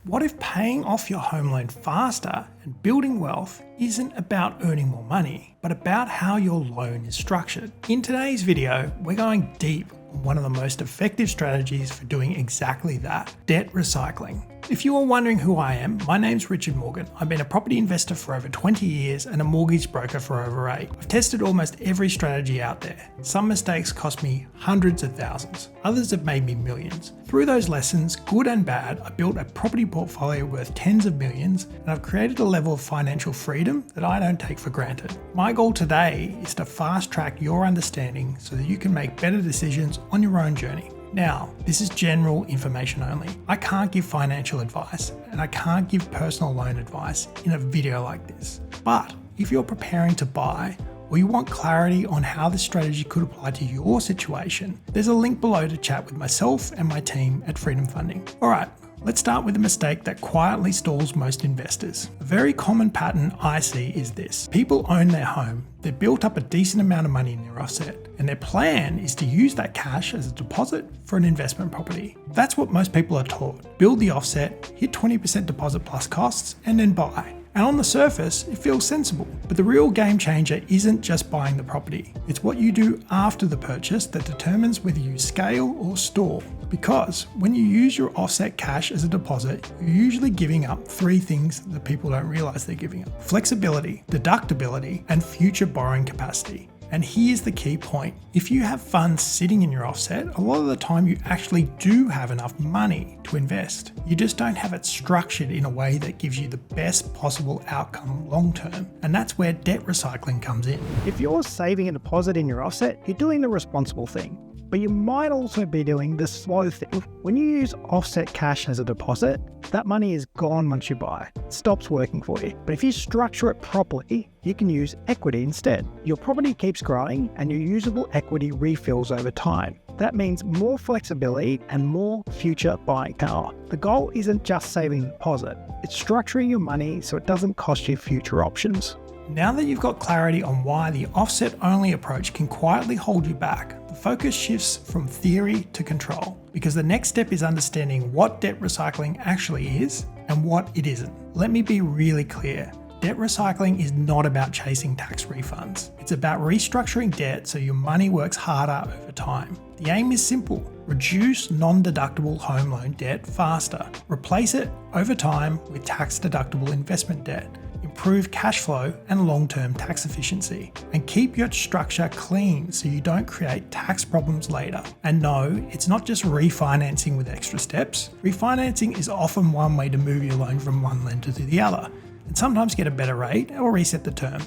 What if paying off your home loan faster and building wealth isn't about earning more money, but about how your loan is structured? In today's video, we're going deep on one of the most effective strategies for doing exactly that: debt recycling. If you are wondering who I am, my name's Richard Morgan. I've been a property investor for over 20 years and a mortgage broker for over 8. I've tested almost every strategy out there. Some mistakes cost me hundreds of thousands. Others have made me millions. Through those lessons, good and bad, I built a property portfolio worth tens of millions, and I've created a level of financial freedom that I don't take for granted. My goal today is to fast track your understanding so that you can make better decisions on your own journey. Now, this is general information only. I can't give financial advice and I can't give personal loan advice in a video like this. But if you're preparing to buy or you want clarity on how this strategy could apply to your situation, there's a link below to chat with myself and my team at Freedom Funding. All right, let's start with a mistake that quietly stalls most investors. A very common pattern I see is this: people own their home, they've built up a decent amount of money in their offset, and their plan is to use that cash as a deposit for an investment property. That's what most people are taught. Build the offset, hit 20% deposit plus costs, and then buy. And on the surface, it feels sensible. But the real game changer isn't just buying the property. It's what you do after the purchase that determines whether you scale or stall. Because when you use your offset cash as a deposit, you're usually giving up 3 things that people don't realize they're giving up: flexibility, deductibility, and future borrowing capacity. And here's the key point: if you have funds sitting in your offset, a lot of the time you actually do have enough money to invest. You just don't have it structured in a way that gives you the best possible outcome long term. And that's where debt recycling comes in. If you're saving a deposit in your offset, you're doing the responsible thing. But you might also be doing the slow thing. When you use offset cash as a deposit, that money is gone once you buy. It stops working for you. But if you structure it properly, you can use equity instead. Your property keeps growing and your usable equity refills over time. That means more flexibility and more future buying power. The goal isn't just saving the deposit, it's structuring your money so it doesn't cost you future options. Now that you've got clarity on why the offset-only approach can quietly hold you back, the focus shifts from theory to control, because the next step is understanding what debt recycling actually is and what it isn't. Let me be really clear. Debt recycling is not about chasing tax refunds. It's about restructuring debt so your money works harder over time. The aim is simple: reduce non-deductible home loan debt faster. Replace it over time with tax-deductible investment debt. Improve cash flow and long-term tax efficiency, and keep your structure clean so you don't create tax problems later. And no, it's not just refinancing with extra steps. Refinancing is often one way to move your loan from one lender to the other, and sometimes get a better rate or reset the term.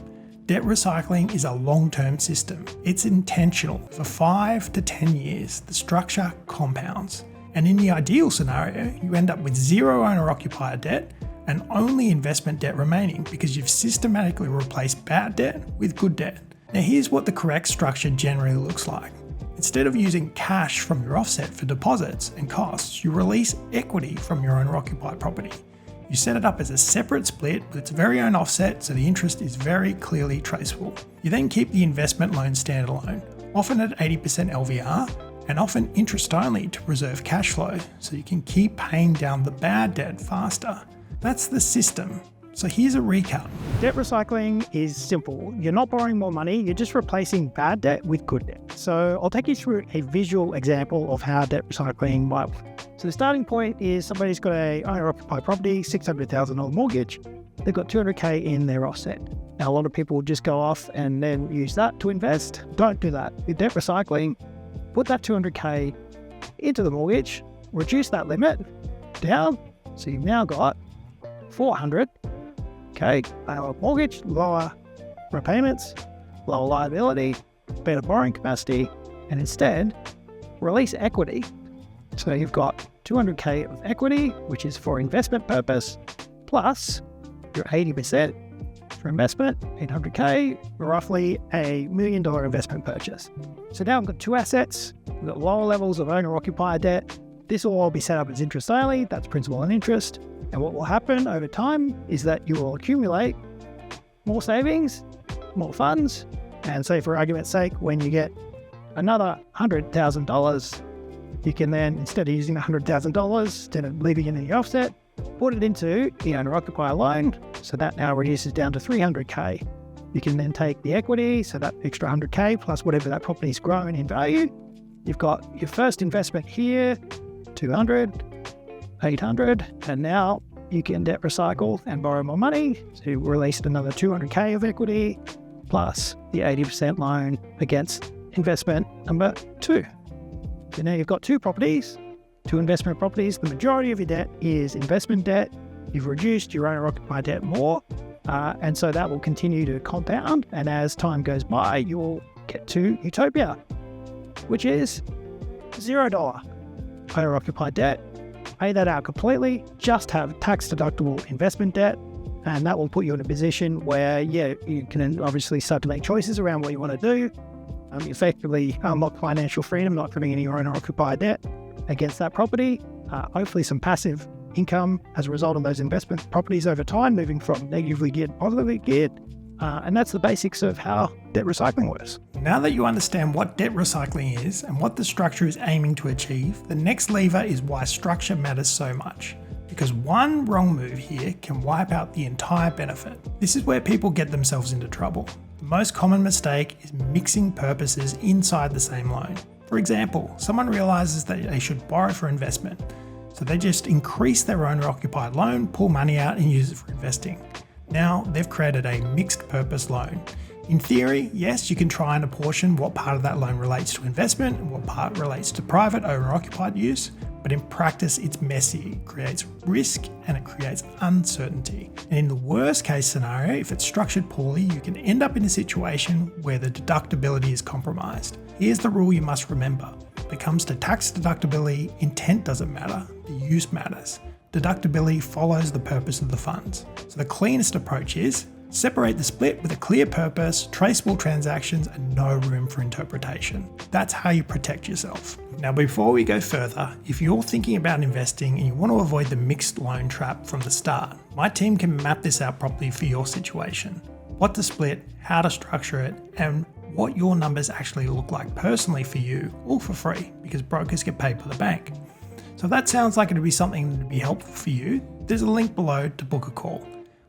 Debt recycling is a long-term system. It's intentional. For 5 to 10 years, the structure compounds. And in the ideal scenario, you end up with zero owner-occupier debt and only investment debt remaining, because you've systematically replaced bad debt with good debt. Now here's what the correct structure generally looks like. Instead of using cash from your offset for deposits and costs, you release equity from your owner-occupied property. You set it up as a separate split with its very own offset, so the interest is very clearly traceable. You then keep the investment loan standalone, often at 80% LVR, and often interest only to preserve cash flow, so you can keep paying down the bad debt faster. That's the system. So here's a recap. Debt recycling is simple. You're not borrowing more money, you're just replacing bad debt with good debt. So I'll take you through a visual example of how debt recycling might work. So the starting point is somebody's got a owner-occupied property, $600,000 mortgage. They've got $200K in their offset. Now a lot of people will just go off and then use that to invest. Don't do that. With debt recycling, put that $200K into the mortgage, reduce that limit down, so you've now got $400K lower mortgage, lower repayments, lower liability, better borrowing capacity, and instead release equity. So you've got $200K of equity, which is for investment purpose, plus your 80% for investment, $800K, roughly $1 million investment purchase. So now I've got 2 assets, we've got lower levels of owner-occupier debt. This will all be set up as interest only, that's principal and interest. And what will happen over time is that you will accumulate more savings, more funds, and say for argument's sake, when you get another $100,000, you can then, instead of using the $100,000, instead of leaving it in the offset, put it into the owner-occupier loan, so that now reduces down to 300k. You can then take the equity, so that extra 100k plus whatever that property's grown in value. You've got your first investment here, 200, 800, and now you can debt recycle and borrow more money to release another 200k of equity plus the 80% loan against investment number 2. So now you've got 2 properties, 2 investment properties. The majority of your debt is investment debt. You've reduced your owner-occupied debt more, and so that will continue to compound. And as time goes by, you'll get to utopia, which is $0 owner-occupied debt. Pay that out completely, just have tax-deductible investment debt, and that will put you in a position where, you can obviously start to make choices around what you want to do. Effectively unlock financial freedom, not putting any owner-occupied debt against that property. Hopefully some passive income as a result of those investment properties over time, moving from negatively geared to positively geared. And that's the basics of how debt recycling works. Now that you understand what debt recycling is and what the structure is aiming to achieve, the next lever is why structure matters so much. Because one wrong move here can wipe out the entire benefit. This is where people get themselves into trouble. The most common mistake is mixing purposes inside the same loan. For example, someone realizes that they should borrow for investment, so they just increase their owner-occupied loan, pull money out and use it for investing. Now they've created a mixed purpose loan. In theory, yes, you can try and apportion what part of that loan relates to investment and what part relates to private owner-occupied use, but in practice it's messy, it creates risk and it creates uncertainty. And in the worst case scenario, if it's structured poorly, you can end up in a situation where the deductibility is compromised. Here's the rule you must remember. When it comes to tax deductibility, intent doesn't matter, the use matters. Deductibility follows the purpose of the funds. So the cleanest approach is separate the split with a clear purpose, traceable transactions, and no room for interpretation. That's how you protect yourself. Now, before we go further, if you're thinking about investing and you want to avoid the mixed loan trap from the start, my team can map this out properly for your situation. What to split, how to structure it, and what your numbers actually look like personally for you, all for free, because brokers get paid by the bank. So if that sounds like it'd be something that'd be helpful for you, there's a link below to book a call.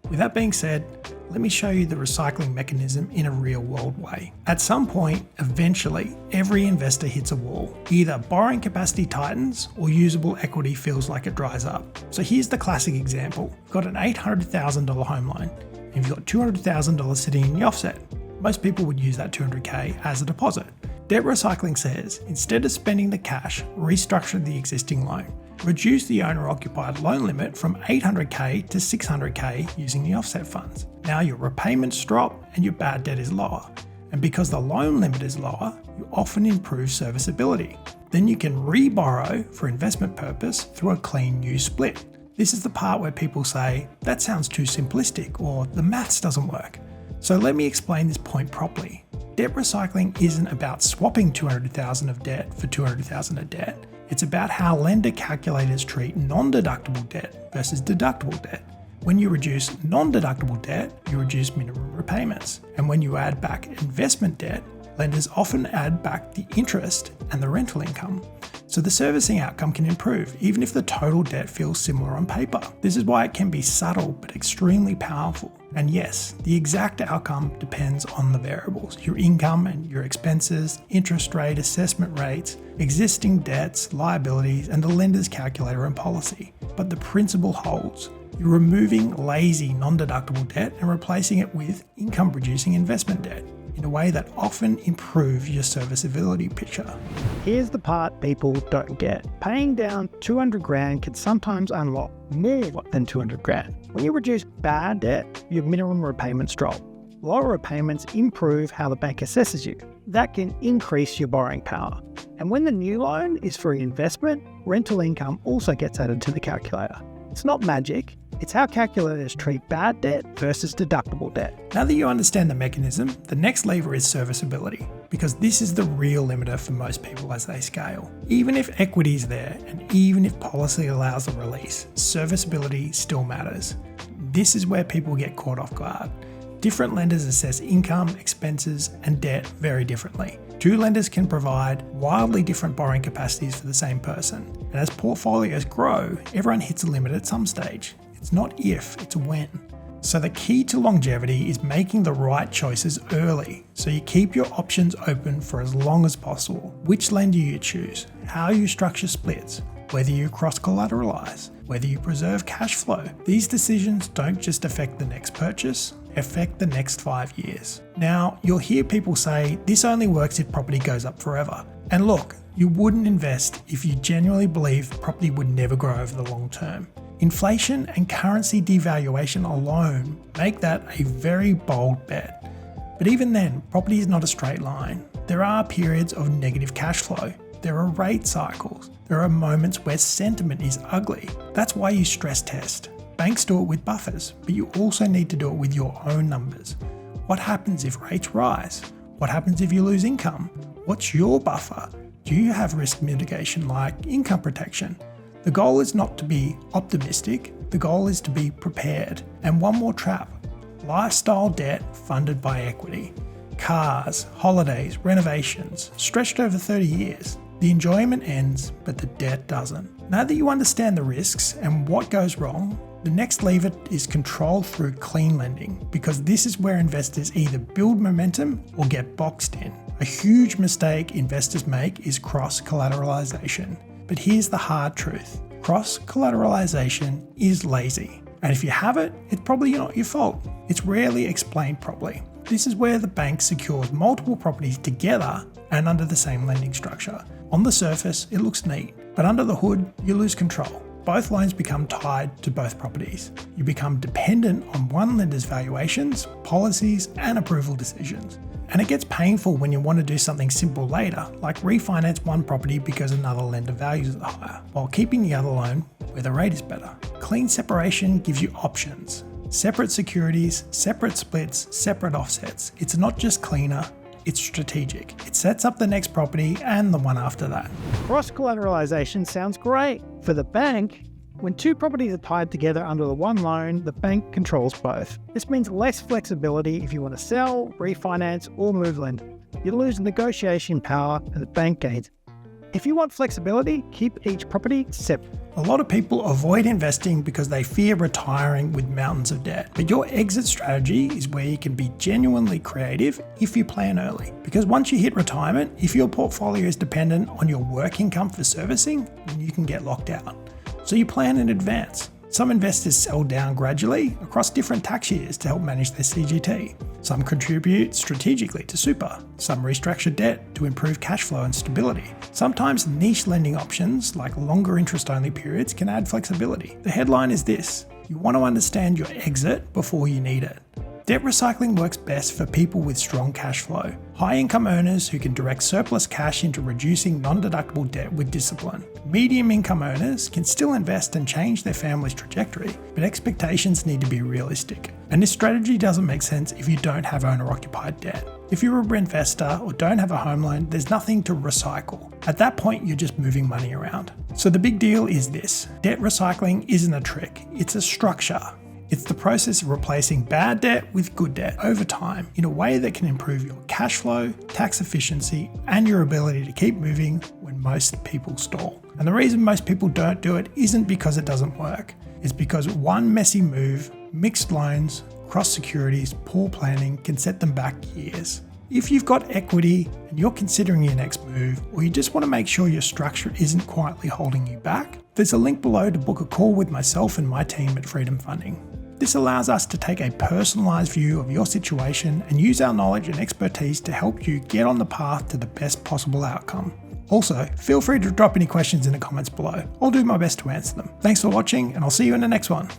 With that being said, let me show you the recycling mechanism in a real world way. At some point, eventually, every investor hits a wall. Either borrowing capacity tightens or usable equity feels like it dries up. So here's the classic example. You've got an $800,000 home loan, and you've got $200,000 sitting in the offset. Most people would use that $200K as a deposit. Debt recycling says, instead of spending the cash, restructure the existing loan. Reduce the owner-occupied loan limit from $800K to $600K using the offset funds. Now your repayments drop and your bad debt is lower. And because the loan limit is lower, you often improve serviceability. Then you can re-borrow for investment purpose through a clean new split. This is the part where people say, that sounds too simplistic, or the maths doesn't work. So let me explain this point properly. Debt recycling isn't about swapping $200,000 of debt for $200,000 of debt. It's about how lender calculators treat non-deductible debt versus deductible debt. When you reduce non-deductible debt, you reduce minimum repayments. And when you add back investment debt, lenders often add back the interest and the rental income. So the servicing outcome can improve, even if the total debt feels similar on paper. This is why it can be subtle but extremely powerful. And yes, the exact outcome depends on the variables, your income and your expenses, interest rate, assessment rates, existing debts, liabilities, and the lender's calculator and policy. But the principle holds. You're removing lazy non-deductible debt and replacing it with income-producing investment debt in a way that often improves your serviceability picture. Here's the part people don't get. Paying down 200 grand can sometimes unlock more than 200 grand. When you reduce bad debt, your minimum repayments drop. Lower repayments improve how the bank assesses you. That can increase your borrowing power. And when the new loan is for investment, rental income also gets added to the calculator. It's not magic, it's how calculators treat bad debt versus deductible debt. Now that you understand the mechanism, the next lever is serviceability, because this is the real limiter for most people as they scale. Even if equity is there, and even if policy allows the release, serviceability still matters. This is where people get caught off guard. Different lenders assess income, expenses, and debt very differently. Two lenders can provide wildly different borrowing capacities for the same person. And as portfolios grow, everyone hits a limit at some stage. It's not if, it's when. So the key to longevity is making the right choices early, so you keep your options open for as long as possible. Which lender you choose, how you structure splits, whether you cross-collateralize, whether you preserve cash flow. These decisions don't just affect the next purchase, affect the next 5 years. Now, you'll hear people say this only works if property goes up forever. And look, you wouldn't invest if you genuinely believe property would never grow over the long term. Inflation and currency devaluation alone make that a very bold bet. But even then, property is not a straight line. There are periods of negative cash flow. There are rate cycles. There are moments where sentiment is ugly. That's why you stress test. Banks do it with buffers, but you also need to do it with your own numbers. What happens if rates rise? What happens if you lose income? What's your buffer? Do you have risk mitigation like income protection? The goal is not to be optimistic, the goal is to be prepared. And one more trap, lifestyle debt funded by equity. Cars, holidays, renovations, stretched over 30 years. The enjoyment ends, but the debt doesn't. Now that you understand the risks and what goes wrong, the next lever is control through clean lending, because this is where investors either build momentum or get boxed in. A huge mistake investors make is cross-collateralization. But here's the hard truth. Cross-collateralization is lazy. And if you have it, it's probably not your fault. It's rarely explained properly. This is where the bank secures multiple properties together and under the same lending structure. On the surface, it looks neat, but under the hood, you lose control. Both loans become tied to both properties. You become dependent on one lender's valuations, policies, and approval decisions. And it gets painful when you want to do something simple later, like refinance one property because another lender values it higher, while keeping the other loan where the rate is better. Clean separation gives you options. Separate securities, separate splits, separate offsets. It's not just cleaner, it's strategic. It sets up the next property and the one after that. Cross-collateralization sounds great. For the bank, when two properties are tied together under the one loan, the bank controls both. This means less flexibility if you want to sell, refinance, or move lender. You lose negotiation power and the bank gains. If you want flexibility, keep each property separate. A lot of people avoid investing because they fear retiring with mountains of debt. But your exit strategy is where you can be genuinely creative if you plan early. Because once you hit retirement, if your portfolio is dependent on your work income for servicing, then you can get locked out. So you plan in advance. Some investors sell down gradually across different tax years to help manage their CGT. Some contribute strategically to super. Some restructure debt to improve cash flow and stability. Sometimes niche lending options like longer interest-only periods can add flexibility. The headline is this: you want to understand your exit before you need it. Debt recycling works best for people with strong cash flow. High-income earners who can direct surplus cash into reducing non-deductible debt with discipline. Medium-income earners can still invest and change their family's trajectory, but expectations need to be realistic. And this strategy doesn't make sense if you don't have owner-occupied debt. If you're a investor or don't have a home loan, there's nothing to recycle. At that point, you're just moving money around. So the big deal is this: debt recycling isn't a trick, it's a structure. It's the process of replacing bad debt with good debt over time in a way that can improve your cash flow, tax efficiency, and your ability to keep moving when most people stall. And the reason most people don't do it isn't because it doesn't work. It's because one messy move, mixed loans, cross securities, poor planning can set them back years. If you've got equity and you're considering your next move, or you just want to make sure your structure isn't quietly holding you back, there's a link below to book a call with myself and my team at Freedom Funding. This allows us to take a personalised view of your situation and use our knowledge and expertise to help you get on the path to the best possible outcome. Also, feel free to drop any questions in the comments below. I'll do my best to answer them. Thanks for watching, and I'll see you in the next one.